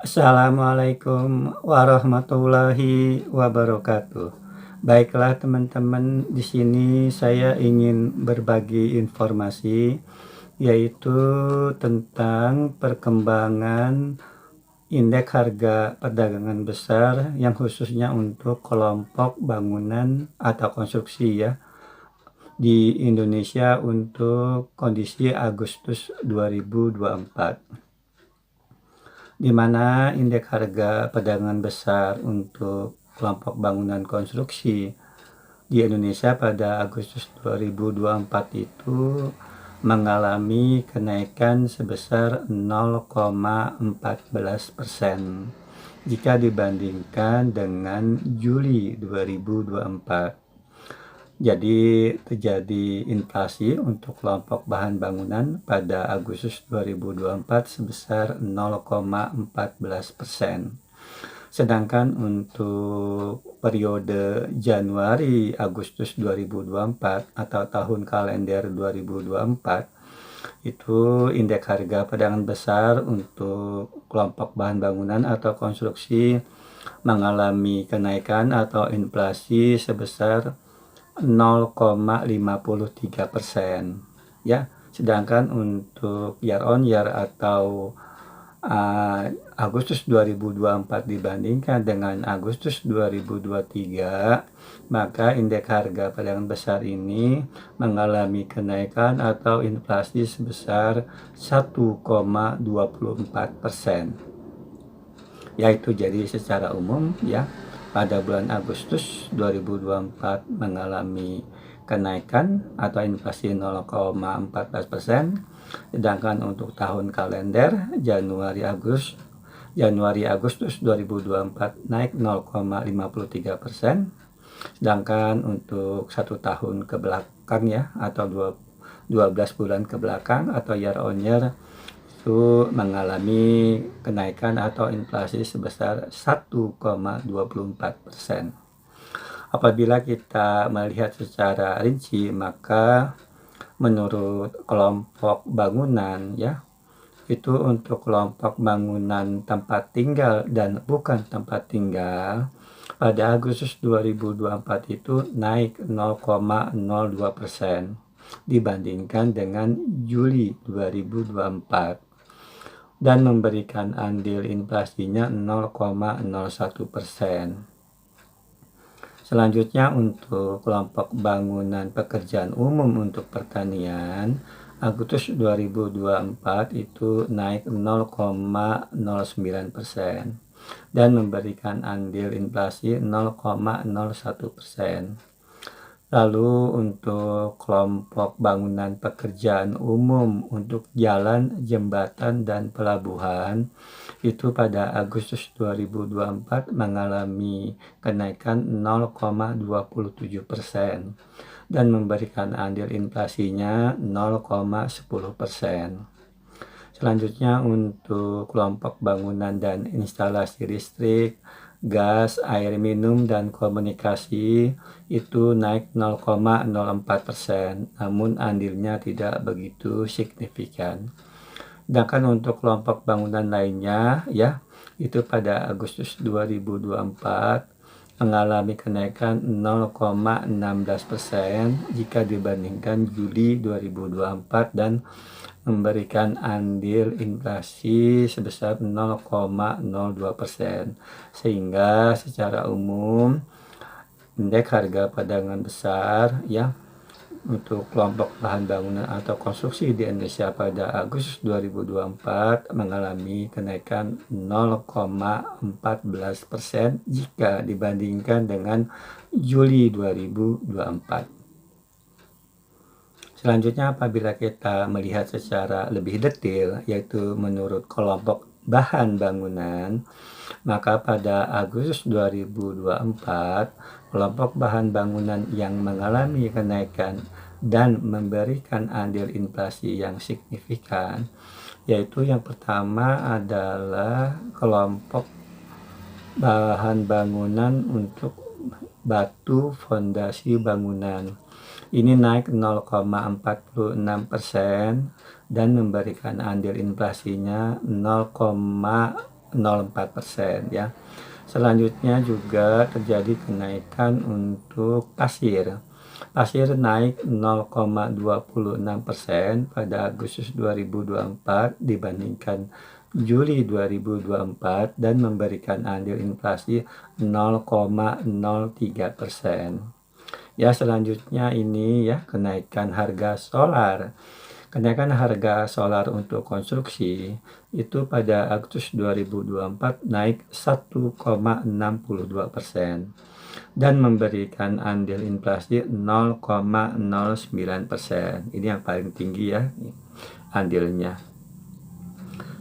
Assalamualaikum warahmatullahi wabarakatuh. Baiklah teman-teman, di sini saya ingin berbagi informasi yaitu tentang perkembangan indeks harga perdagangan besar yang khususnya untuk kelompok bangunan atau konstruksi ya di Indonesia untuk kondisi Agustus 2024. Di mana indeks harga perdagangan besar untuk kelompok bangunan konstruksi di Indonesia pada Agustus 2024 itu mengalami kenaikan sebesar 0,14% jika dibandingkan dengan Juli 2024. Jadi terjadi inflasi untuk kelompok bahan bangunan pada Agustus 2024 sebesar 0,14%. Sedangkan untuk periode Januari Agustus 2024 atau tahun kalender 2024 itu indeks harga perdagangan besar untuk kelompok bahan bangunan atau konstruksi mengalami kenaikan atau inflasi sebesar 0,53% ya. Sedangkan untuk year on year atau Agustus 2024 dibandingkan dengan Agustus 2023, maka indeks harga perdagangan besar ini mengalami kenaikan atau inflasi sebesar 1,24%. Yaitu jadi secara umum ya, pada bulan Agustus 2024 mengalami kenaikan atau inflasi 0,14%, sedangkan untuk tahun kalender Januari Agustus 2024 naik 0,53%, sedangkan untuk satu tahun ke belakang ya atau 12 bulan ke belakang atau year on year itu mengalami kenaikan atau inflasi sebesar 1,24%. Apabila kita melihat secara rinci, maka menurut kelompok bangunan ya, itu untuk kelompok bangunan tempat tinggal dan bukan tempat tinggal pada Agustus 2024 itu naik 0,02% dibandingkan dengan Juli 2024 dan memberikan andil inflasinya 0,01%. Selanjutnya untuk kelompok bangunan pekerjaan umum untuk pertanian Agustus 2024 itu naik 0,09% dan memberikan andil inflasi 0,01%. Lalu untuk kelompok bangunan pekerjaan umum untuk jalan, jembatan, dan pelabuhan itu pada Agustus 2024 mengalami kenaikan 0,27% dan memberikan andil inflasinya 0,10%. Selanjutnya untuk kelompok bangunan dan instalasi listrik, gas, air minum, dan komunikasi itu naik 0,04%, namun andilnya tidak begitu signifikan. Sedangkan untuk kelompok bangunan lainnya ya, itu pada Agustus 2024 mengalami kenaikan 0,16% jika dibandingkan Juli 2024 dan memberikan andil inflasi sebesar 0,02%, sehingga secara umum indeks harga perdagangan besar ya untuk kelompok bahan bangunan atau konstruksi di Indonesia pada Agustus 2024 mengalami kenaikan 0,14% jika dibandingkan dengan Juli 2024. Selanjutnya apabila kita melihat secara lebih detail yaitu menurut kelompok bahan bangunan, maka pada Agustus 2024 kelompok bahan bangunan yang mengalami kenaikan dan memberikan andil inflasi yang signifikan yaitu yang pertama adalah kelompok bahan bangunan untuk batu fondasi bangunan. Ini naik 0,46% dan memberikan andil inflasinya 0,02%. 0,04% ya. Selanjutnya juga terjadi kenaikan untuk pasir. Pasir naik 0,26% pada Agustus 2024 dibandingkan Juli 2024 dan memberikan andil inflasi 0,03%. Ya, selanjutnya ini ya kenaikan harga solar. Kenaikan harga solar untuk konstruksi itu pada Agustus 2024 naik 1,62% dan memberikan andil inflasi 0,09%. Ini yang paling tinggi ya andilnya.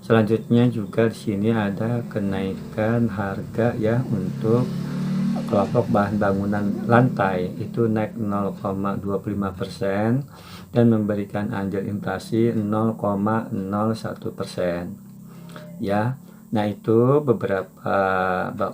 Selanjutnya juga di sini ada kenaikan harga ya untuk kelompok bahan bangunan lantai itu naik 0,25% dan memberikan andil inflasi 0,01%. Ya, nah itu beberapa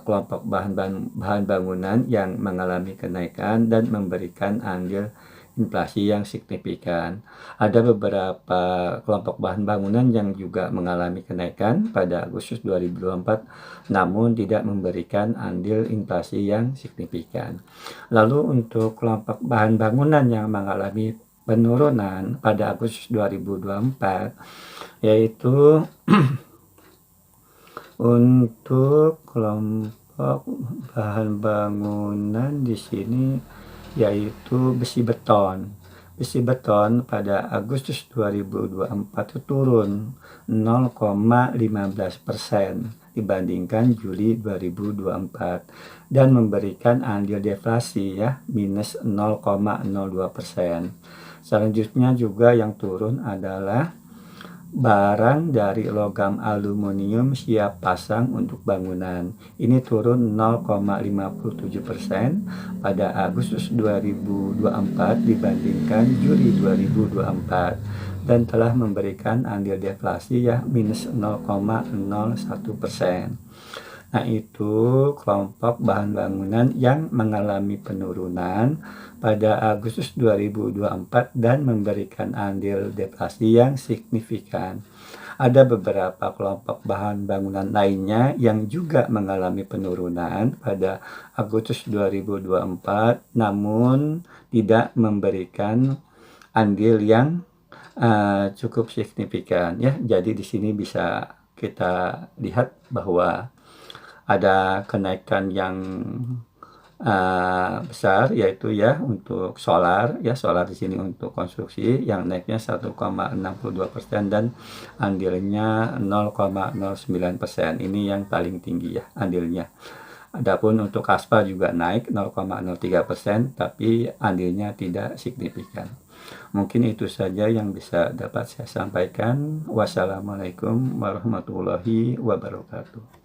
kelompok bahan bangunan yang mengalami kenaikan dan memberikan andil inflasi yang signifikan. Ada beberapa kelompok bahan bangunan yang juga mengalami kenaikan pada Agustus 2024 namun tidak memberikan andil inflasi yang signifikan. Lalu untuk kelompok bahan bangunan yang mengalami penurunan pada Agustus 2024 yaitu untuk kelompok bahan bangunan di sini yaitu besi beton. Besi beton pada Agustus 2024 turun 0,15% dibandingkan Juli 2024 dan memberikan andil deflasi ya minus 0,02%. Selanjutnya juga yang turun adalah barang dari logam aluminium siap pasang untuk bangunan. Ini turun 0,57% pada Agustus 2024 dibandingkan Juli 2024 dan telah memberikan andil deflasi ya minus 0,01%. Nah, itu kelompok bahan bangunan yang mengalami penurunan pada Agustus 2024 dan memberikan andil deflasi yang signifikan. Ada beberapa kelompok bahan bangunan lainnya yang juga mengalami penurunan pada Agustus 2024 namun tidak memberikan andil yang cukup signifikan ya. Jadi di sini bisa kita lihat bahwa ada kenaikan yang besar yaitu ya untuk solar ya, solar di sini untuk konstruksi yang naiknya 1,62% dan andilnya 0,09%. Ini yang paling tinggi ya andilnya. Adapun untuk aspal juga naik 0,03% tapi andilnya tidak signifikan. Mungkin itu saja yang bisa dapat saya sampaikan. Wassalamualaikum warahmatullahi wabarakatuh.